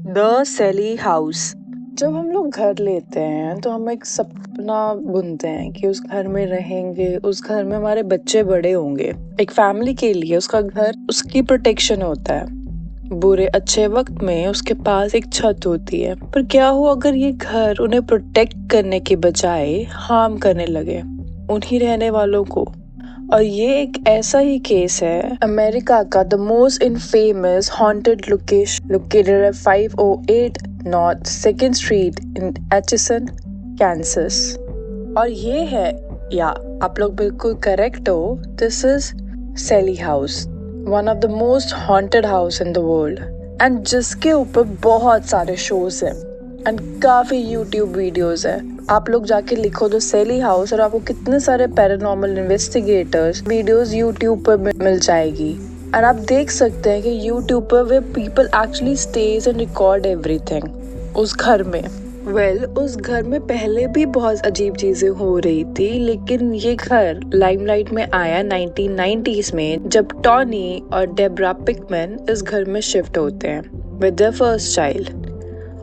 The Sally house. जब हम लोग घर लेते हैं तो हम एक सपना बुनते हैं कि उस घर में रहेंगे, उस घर में हमारे बच्चे बड़े होंगे। एक फैमिली के लिए उसका घर उसकी प्रोटेक्शन होता है। बुरे अच्छे वक्त में उसके पास एक छत होती है। पर क्या हो अगर ये घर उन्हें प्रोटेक्ट करने के बजाय हार्म करने लगे उन्हीं रहने वालों को। और ये एक ऐसा ही केस है अमेरिका का the most infamous haunted location located at 508 north 2nd street in Atchison, Kansas. और ये है, या आप लोग बिल्कुल करेक्ट हो, this is Sallie house, one of the most haunted house in the world, and जिसके ऊपर बहुत सारे शोज हैं एंड काफी यूट्यूब वीडियोस है। आप लोग जाके लिखो द सैली हाउस और आपको कितने सारे पैरानॉर्मल इन्वेस्टिगेटर्स वीडियोस यूट्यूब पर मिल जाएगी। और आप देख सकते हैं कि यूट्यूब पर वे people actually stage and record everything उस घर में। उस घर में पहले भी बहुत अजीब चीजें हो रही थी, लेकिन ये घर लाइमलाइट में आया 1990s में, जब टॉनी और डेब्रा पिकमैन इस घर में शिफ्ट होते हैं विद देयर फर्स्ट चाइल्ड।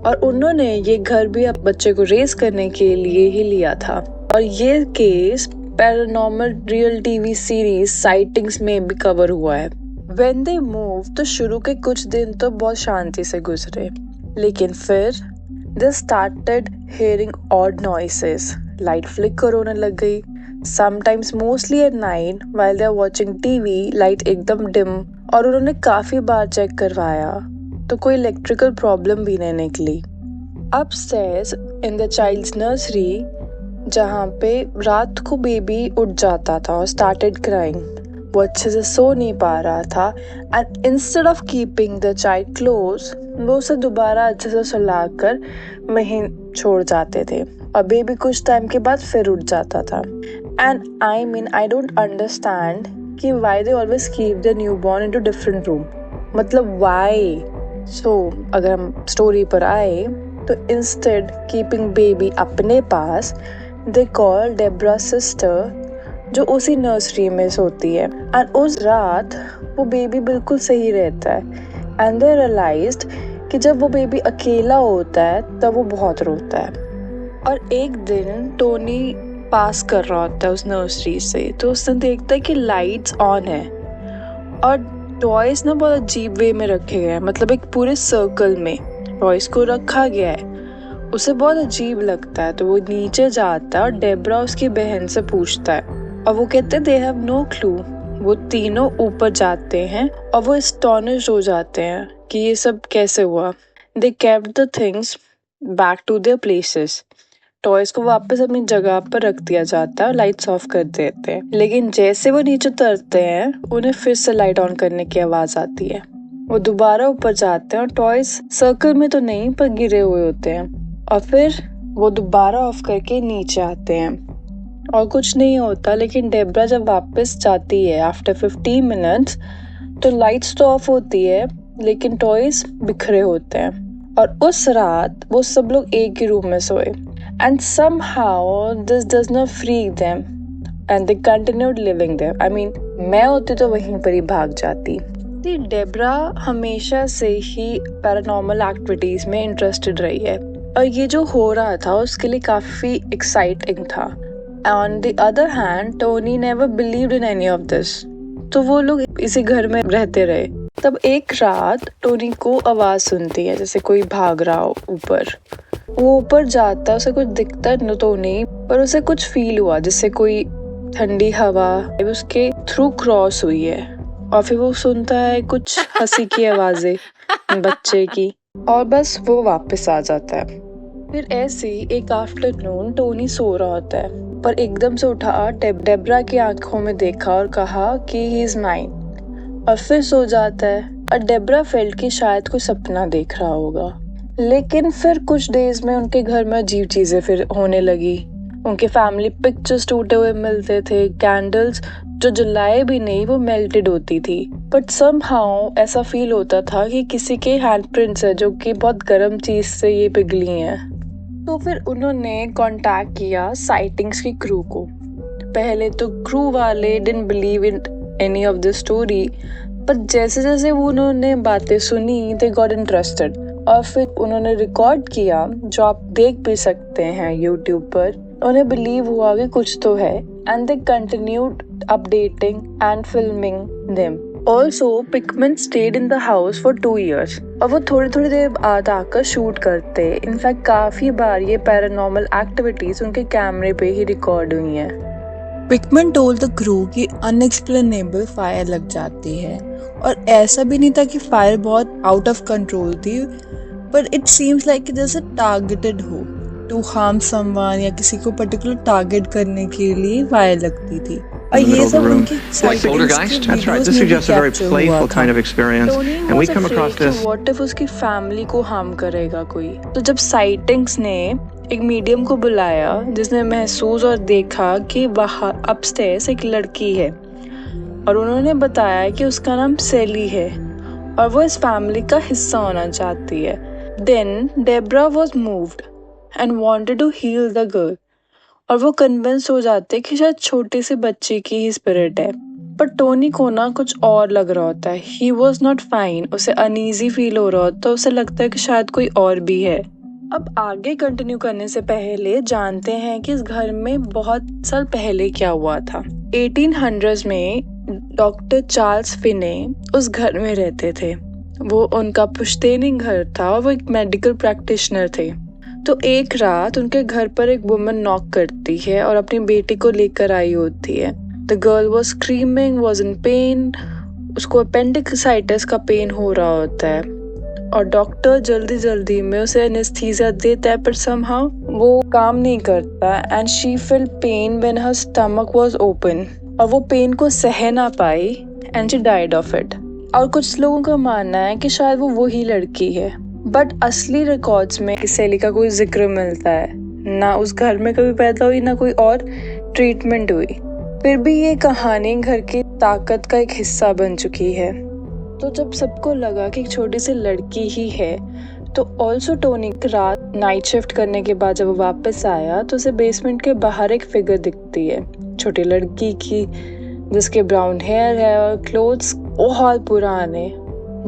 और उन्होंने ये घर भी अब बच्चे को रेस करने के लिए ही लिया था। और ये case paranormal real TV series sightings में भी कवर हुआ है। When they moved, तो शुरू के कुछ दिन तो बहुत शांति से गुजरे, लेकिन फिर they started hearing odd noises. Light flicker होने लग गई, sometimes mostly at night while they are watching TV, light एकदम डिम। और उन्होंने काफी बार चेक करवाया तो कोई इलेक्ट्रिकल प्रॉब्लम भी नहीं निकली। Upstairs in the child's nursery, जहाँ पे रात को बेबी उठ जाता था और स्टार्टेड क्राइंग, वो अच्छे से सो नहीं पा रहा था, and instead of keeping the child close, वो उसे दोबारा अच्छे से सुलाकर वहीं छोड़ जाते थे और बेबी कुछ टाइम के बाद फिर उठ जाता था। एंड आई डोंट अंडरस्टैंड कि why they always keep the newborn into different room, मतलब व्हाई। सो अगर हम स्टोरी पर आए तो इंस्टेड कीपिंग बेबी अपने पास, दे कॉल डेब्रा सिस्टर जो उसी नर्सरी में सोती है, एंड उस रात वो बेबी बिल्कुल सही रहता है। एंड दे रियलाइज्ड कि जब वो बेबी अकेला होता है तब वो बहुत रोता है। और एक दिन टोनी पास कर रहा होता है उस नर्सरी से, तो उसने देखता है कि लाइट्स ऑन है और टॉयज ना बहुत अजीब वे में रखे गए हैं, मतलब एक पूरे सर्कल में टॉयज को रखा गया है। उसे बहुत अजीब लगता है तो वो नीचे जाता है और डेब्रा उसकी बहन से पूछता है और वो कहते हैं दे हैव नो क्लू। वो तीनों ऊपर जाते हैं और वो एस्टोनिश्ड हो जाते हैं कि ये सब कैसे हुआ। They kept the things back to their places, toys को वापस अपनी जगह पर रख दिया जाता है और लाइट्स ऑफ कर देते हैं। लेकिन जैसे वो नीचे उतरते हैं उन्हें फिर से लाइट ऑन करने की आवाज आती है। वो दोबारा ऊपर जाते हैं और टॉयज सर्कल में तो नहीं पर गिरे हुए होते हैं, और फिर वो दोबारा ऑफ करके नीचे आते हैं और कुछ नहीं होता। लेकिन डेब्रा जब वापस जाती है आफ्टर 15 मिनट्स तो लाइट्स तो ऑफ होती है लेकिन टॉयज बिखरे होते हैं। और उस रात वो सब लोग एक ही रूम में सोए, and somehow this does not free them and they continued living there. I mean, मैं होती तो वहीं पर ही भाग जाती। डेब्रा हमेशा से ही पैरानॉर्मल एक्टिविटीज में इंटरेस्टेड रही है और ये जो हो रहा था उसके लिए काफी एक्साइटिंग था। On the other hand Tony never believed in any of this, तो वो लोग इसी घर में रहते रहे। तब एक रात टोनी को आवाज सुनती है जैसे कोई भाग रहा हो ऊपर। वो ऊपर जाता है, उसे कुछ दिखता तो नहीं, पर उसे कुछ फील हुआ जिससे कोई ठंडी हवा उसके थ्रू क्रॉस हुई है। और फिर वो सुनता है कुछ हंसी की आवाजें बच्चे की, और बस वो वापस आ जाता है। फिर ऐसे एक आफ्टरनून टोनी सो रहा होता है पर एकदम से उठा, डेब्रा की आंखों में देखा और कहा कि ही इज माइन, और फिर सो जाता है। और डेब्रा फेल्ट कि शायद कोई सपना देख रहा होगा। लेकिन फिर कुछ डेज में उनके घर में अजीब चीजें फिर होने लगी। उनके फैमिली पिक्चर्स टूटे हुए मिलते थे, कैंडल्स जो जलाए भी नहीं वो मेल्टेड होती थी, बट समहाउ ऐसा फील होता था कि किसी के हैंडप्रिंट्स है जो कि बहुत गर्म चीज से ये पिघली हैं। तो फिर उन्होंने कांटेक्ट किया साइटिंग्स की क्रू को। पहले तो क्रू वाले didn't believe in any of the story, पर जैसे जैसे वो उन्होंने बातें सुनी दे गॉट इंटरेस्टेड और फिर उन्होंने रिकॉर्ड किया, जो आप देख भी सकते हैं यूट्यूब पर। उन्हें बिलीव हुआ कि कुछ तो है, and they continued updating and filming them. Also Pickman stayed in the house for 2 years, और वो थोड़ी देर बाद आकर शूट करते। इनफैक्ट काफी बार ये पैरानॉर्मल एक्टिविटीज उनके कैमरे पे ही रिकॉर्ड हुई हैं। पिकमैन टोल्ड द क्रू कि अनएक्सप्लेनेबल फायर लग जाती है, और ऐसा भी नहीं था कि फायर बहुत आउट ऑफ कंट्रोल थी, बट इट सीम्स लाइक जैसे टारगेटेड हो टू हार्म समवन, या किसी को पर्टिकुलर टारगेट करने के लिए फायर लगती थी। और ये सब उनकी व्हाट इफ उसकी फैमिली को हार्म करेगा कोई। तो जब साइटिंग्स ने एक मीडियम को बुलाया जिसने महसूस और देखा कि बाहर अपस्टेयर्स एक लड़की है, और उन्होंने बताया कि उसका नाम सेली है और वो इस फैमिली का हिस्सा होना चाहती है। Then Debra was moved and wanted to heal the girl, और वो कन्विंस हो जाते कि शायद छोटे से बच्चे की ही स्पिरिट है। पर टोनी को ना कुछ और लग रहा होता है। ही वॉज नॉट फाइन, उसे अनईजी फील हो रहा होता है, उसे लगता है कि शायद कोई और भी है। अब आगे कंटिन्यू करने से पहले जानते हैं कि इस घर में बहुत साल पहले क्या हुआ था। 1800s में डॉक्टर चार्ल्स फिने उस घर में रहते थे। वो उनका पुश्तैनी घर था और वो एक मेडिकल प्रैक्टिशनर थे। तो एक रात उनके घर पर एक वुमन नॉक करती है और अपनी बेटी को लेकर आई होती है। The girl was screaming, was in pen. उसको अपेंडिसाइटिस का पेन हो रहा होता है, और डॉक्टर जल्दी में उसे एनेस्थीसिया देता है, पर समहाउ वो काम नहीं करता, and she felt pain when her stomach was open, और वो पेन को सह ना पाई, and she died of it. और कुछ लोगों का मानना है कि शायद वो वही लड़की है, बट असली रिकॉर्ड्स में सेली का कोई जिक्र मिलता है ना, उस घर में कभी पैदा हुई ना कोई और ट्रीटमेंट हुई। फिर भी ये कहानी घर की ताकत का एक हिस्सा बन चुकी है। तो जब सबको लगा कि एक छोटी सी लड़की ही है, तो ऑल्सो टोनी रात नाइट शिफ्ट करने के बाद जब वो वापस आया तो उसे बेसमेंट के बाहर एक फिगर दिखती है, छोटी लड़की की, जिसके ब्राउन हेयर है और क्लोथ्स बहुत पुराने,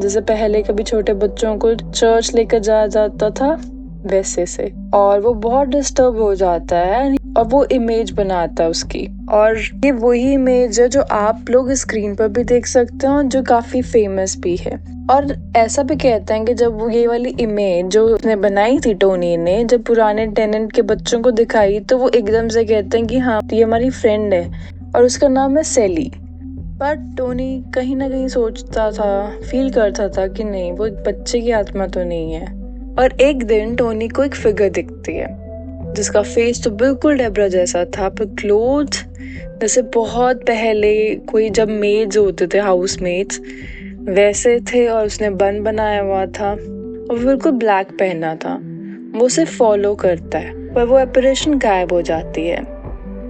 जैसे पहले कभी छोटे बच्चों को चर्च लेकर जाया जाता था वैसे से। और वो बहुत डिस्टर्ब हो जाता है और वो इमेज बनाता है उसकी, और ये वही इमेज है जो आप लोग स्क्रीन पर भी देख सकते हैं और जो काफी फेमस भी है। और ऐसा भी कहते हैं कि जब वो ये वाली इमेज जो उसने बनाई थी टोनी ने, जब पुराने टेनेंट के बच्चों को दिखाई, तो वो एकदम से कहते हैं कि हाँ ये हमारी फ्रेंड है और उसका नाम है सेली। पर टोनी कहीं ना कहीं सोचता था, फील करता था कि नहीं, वो एक बच्चे की आत्मा तो नहीं है। और एक दिन टोनी को एक फिगर दिखती है जिसका फेस तो बिल्कुल डेब्रा जैसा था, पर क्लोथ जैसे बहुत पहले कोई जब मेड्स होते थे, हाउस मेड्स वैसे थे, और उसने बन बनाया हुआ था और बिल्कुल ब्लैक पहना था। वो उसे फॉलो करता है, पर वो एपरेशन गायब हो जाती है।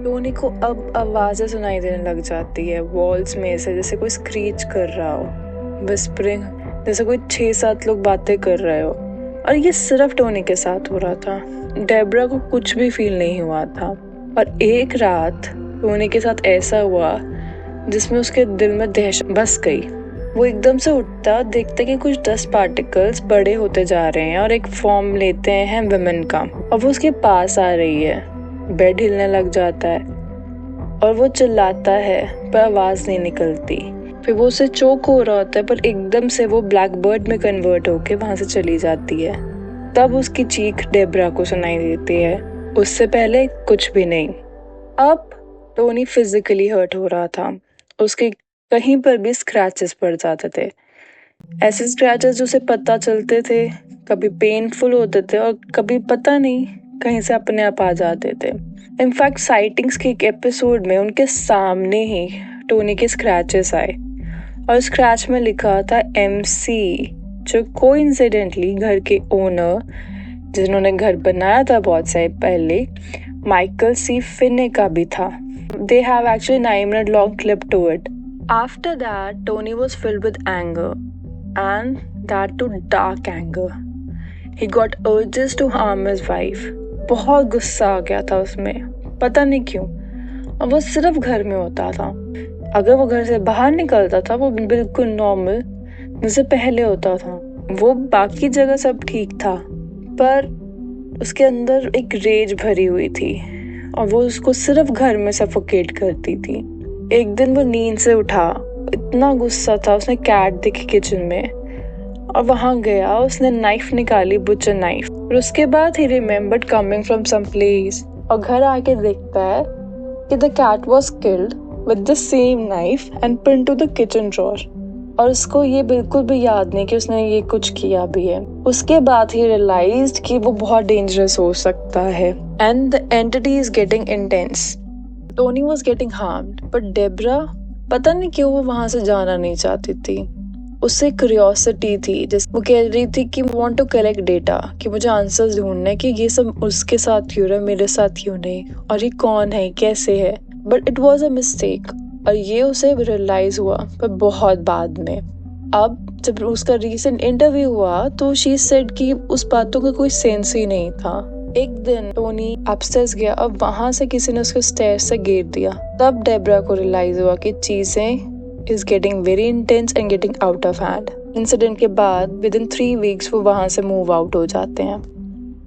टोनी को अब आवाजें सुनाई देने लग जाती है वॉल्स में से, जैसे कोई स्क्रीच कर रहा हो, विस्परिंग, जैसे कोई 6-7 लोग बातें कर रहे हो। और ये सिर्फ टोनी के साथ हो रहा था, डेब्रा को कुछ भी फील नहीं हुआ था। और एक रात टोनी के साथ ऐसा हुआ जिसमें उसके दिल में दहशत बस गई। वो एकदम से उठता, देखता कि कुछ डस्ट पार्टिकल्स बड़े होते जा रहे हैं और एक फॉर्म लेते हैं विमेन का, और वो उसके पास आ रही है। बेड हिलने लग जाता है और वो चिल्लाता है, पर आवाज नहीं निकलती। फिर वो उसे चोक हो रहा होता है, पर एकदम से वो ब्लैक बर्ड में कन्वर्ट होके वहां से चली जाती है। तब उसकी चीख डेब्रा को सुनाई देती है, उससे पहले कुछ भी नहीं। अब टोनी फिजिकली हर्ट हो रहा था, उसके कहीं पर भी स्क्रैचेस पड़ जाते थे, ऐसे स्क्रैचेस जो उसे पता चलते थे, कभी पेनफुल होते थे और कभी पता नहीं कहीं से अपने आप आ जाते थे। इनफैक्ट साइटिंग्स के एक एपिसोड में उनके सामने ही टोनी के स्क्रैचेस आए, और स्क्रैच में लिखा था MC, जो कोइंसिडेंटली घर के ओनर जिन्होंने घर बनाया था बहुत साल पहले, माइकल C. फिने का भी था। They have actually 9-minute long clip to it. After that, Tony was filled with anger, and that too dark anger. He got urges to harm his wife. बहुत गुस्सा आ गया था उसमें, पता नहीं क्यों। और वो सिर्फ घर में होता था, अगर वो घर से बाहर निकलता था वो बिल्कुल नॉर्मल जैसे पहले होता था, वो बाकी जगह सब ठीक था, पर उसके अंदर एक रेज भरी हुई थी और वो उसको सिर्फ घर में सफोकेट करती थी। एक दिन वो नींद से उठा, इतना गुस्सा था, उसने कैट देखी किचन में और वहां गया, उसने नाइफ निकाली, बुचर नाइफ, और उसके बाद ही remembered coming from some place, और घर आके देखता है कि the cat was killed with the same knife and pin to the kitchen drawer, और उसको ये बिल्कुल भी याद नहीं कि उसने ये कुछ किया भी है। उसके बाद ही रियलाइज्ड कि वो बहुत डेंजरस हो सकता है and the entity is getting intense. Tony was getting harmed, but Debra पता नहीं क्यों वो वहां से जाना नहीं चाहती थी। उससे क्यूरियोसिटी थी, जैसे वो कह रही थी कि वांट टू कलेक्ट डेटा, कि मुझे आंसर्स ढूंढने कि ये सब उसके साथ क्यों रहा, मेरे साथ क्यों नहीं, और ये कौन है, कैसे है। But it was a mistake, और ये उसे रियलाइज हुआ पर बहुत बाद में। अब जब उसका रीसेंट इंटरव्यू हुआ तो शी सेड कि उस बातों का कोई सेंस ही नहीं था। एक दिन टोनी अपस्टेयर्स गया और वहां से किसी ने उसको स्टेयर्स से गिर दिया। तब डेब्रा को रियलाइज हुआ कि चीजें is getting very intense and getting out of hand. Incident के बाद within 3 weeks वो वहां से मूव आउट हो जाते हैं।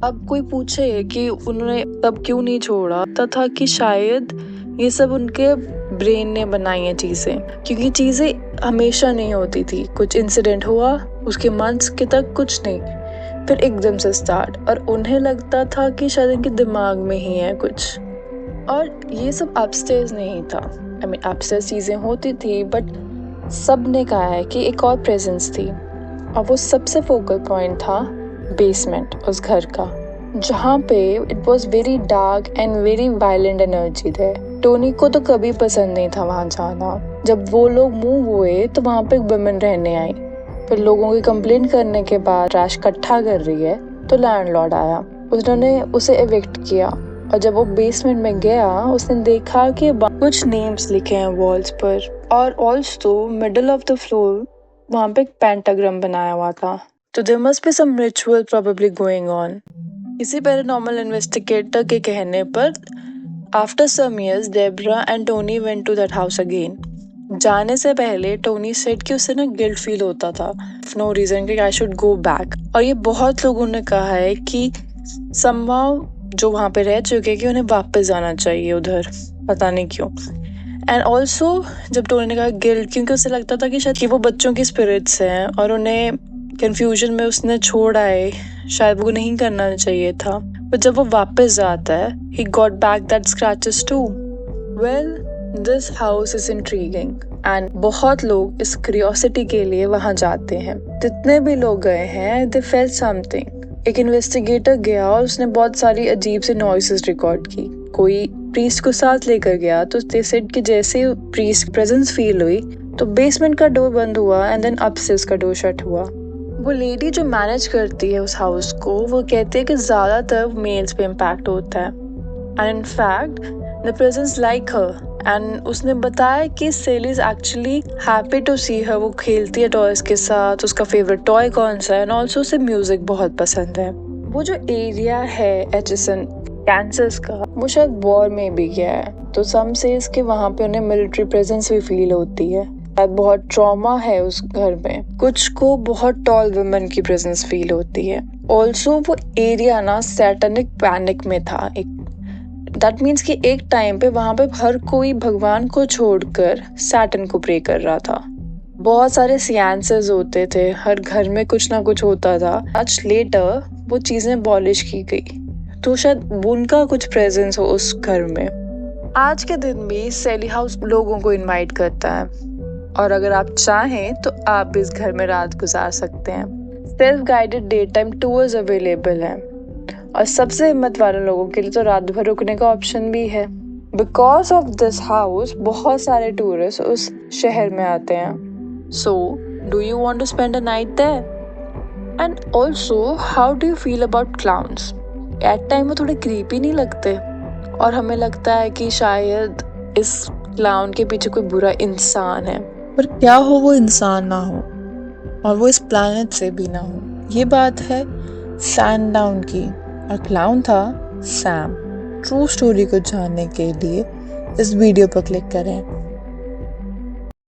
अब कोई पूछे कि उन्होंने तब क्यों नहीं छोड़ा, था कि शायद ये सब उनके ब्रेन ने बनाई हैं चीजें, क्योंकि चीजें हमेशा नहीं होती थी। कुछ इंसिडेंट हुआ, उसके मंथ्स के तक कुछ नहीं, फिर एकदम से स्टार्ट, और उन्हें लगता था कि शायद इनके दिमाग में ही है कुछ। और ये सब अपस्टेयर्स नहीं था, अपस्टेयर्स चीजें होती थी, बट सब ने कहा है कि एक और प्रेजेंस थी, और वो सबसे फोकल पॉइंट था बेसमेंट उस घर का, जहाँ पे it was very dark and very violent energy थे। टोनी को तो कभी पसंद नहीं था वहाँ जाना। जब वो लोग मूव हुए तो वहाँ पे एक वुमेन रहने आई, फिर लोगों की कंप्लेंट करने के बाद ट्रैश इकट्ठा कर रही है तो लैंडलॉर्ड आया, उन्होंने उसे एविक्ट किया। और जब वो बेसमेंट में गया उसने देखा कि कुछ नेम्स लिखे हैं वॉल्स पर, और also middle of the floor वहाँ पे एक पेंटाग्राम बनाया हुआ था। तो there must be some ritual probably going on. किसी पैरानॉर्मल इन्वेस्टिगेटर के कहने पर after some years Debra and Tony went to that house again. जाने से पहले टोनी सेड कि उसे ना गिल्ट फील होता था, नो रीजन कि आई शुड गो बैक, और ये बहुत लोगों ने कहा है कि समहाउ जो वहाँ पे रह चुके कि उन्हें वापस जाना चाहिए उधर, पता नहीं क्यों। एंड ऑल्सो जब टोनी ने कहा गिल्ट, क्योंकि उसे लगता था कि शायद कि वो बच्चों की स्पिरिट्स हैं और उन्हें कंफ्यूजन में उसने छोड़ आए, शायद वो नहीं करना चाहिए था। पर जब वो वापस जाता है he got back that scratches too. Well, this house is intriguing and बहुत लोग इस क्यूरियोसिटी के लिए वहाँ जाते हैं। जितने भी लोग गए हैं they felt something. एक इन्वेस्टिगेटर गया और उसने बहुत सारी अजीब से नॉइसेस रिकॉर्ड की। कोई प्रीस्ट को साथ लेकर गया तो they said कि जैसे प्रीस्ट प्रेजेंस फील हुई तो बेसमेंट का डोर बंद हुआ एंड देन अपस्टेयर्स का डोर शट हुआ। वो लेडी जो मैनेज करती है उस हाउस को, वो कहते हैं कि ज़्यादातर मेल्स पे इम्पैक्ट होता है and in fact the presence like her. And उसने बताया कि सेली इज एक्चुअली हैप्पी टू सी हर। वो खेलती है टॉयज के साथ, उसका फेवरेट टॉय कौन सा है, एंड ऑल्सो उसे म्यूजिक बहुत पसंद है। वो जो एरिया है एचिसन कैंसस का, वो शायद वॉर में भी गया है, तो सम सेज कि वहाँ पे उन्हें मिलिट्री प्रेजेंस भी फील होती है। बहुत ट्रॉमा है उस घर में। कुछ को बहुत टॉल वुमेन की प्रेजेंस फील होती है। ऑल्सो वो एरिया ना सैटनिक पैनिक में था। दैट मीन्स कि एक टाइम पे वहाँ पे हर कोई भगवान को छोड़कर सैटन को प्रे कर रहा था। बहुत सारे सियांसेस होते थे, हर घर में कुछ ना कुछ होता था। मच लेटर वो चीजें अबॉलिश की गई, तो शायद उनका कुछ प्रेजेंस हो उस घर में। आज के दिन भी सेली हाउस लोगों को इनवाइट करता है, और अगर आप चाहें तो आप भी इस घर में रात गुजार सकते हैं। Self guided day time tours available हैं, और सबसे हिम्मत वाले लोगों के लिए तो रात भर रुकने का ऑप्शन भी है। बिकॉज ऑफ दिस हाउस बहुत सारे टूरिस्ट उस शहर में आते हैं। So do you want to spend a night there? And also how do you feel about clowns? At time वो थोड़े क्रीपी नहीं लगते? और हमें लगता है कि शायद इस क्लाउन के पीछे कोई बुरा इंसान है, पर क्या हो वो इंसान ना हो और वो इस प्लैनेट से भी ना हो। ये बात है सैनडाउन की, और क्लाउन था सैम। ट्रू स्टोरी को जानने के लिए इस वीडियो पर क्लिक करें।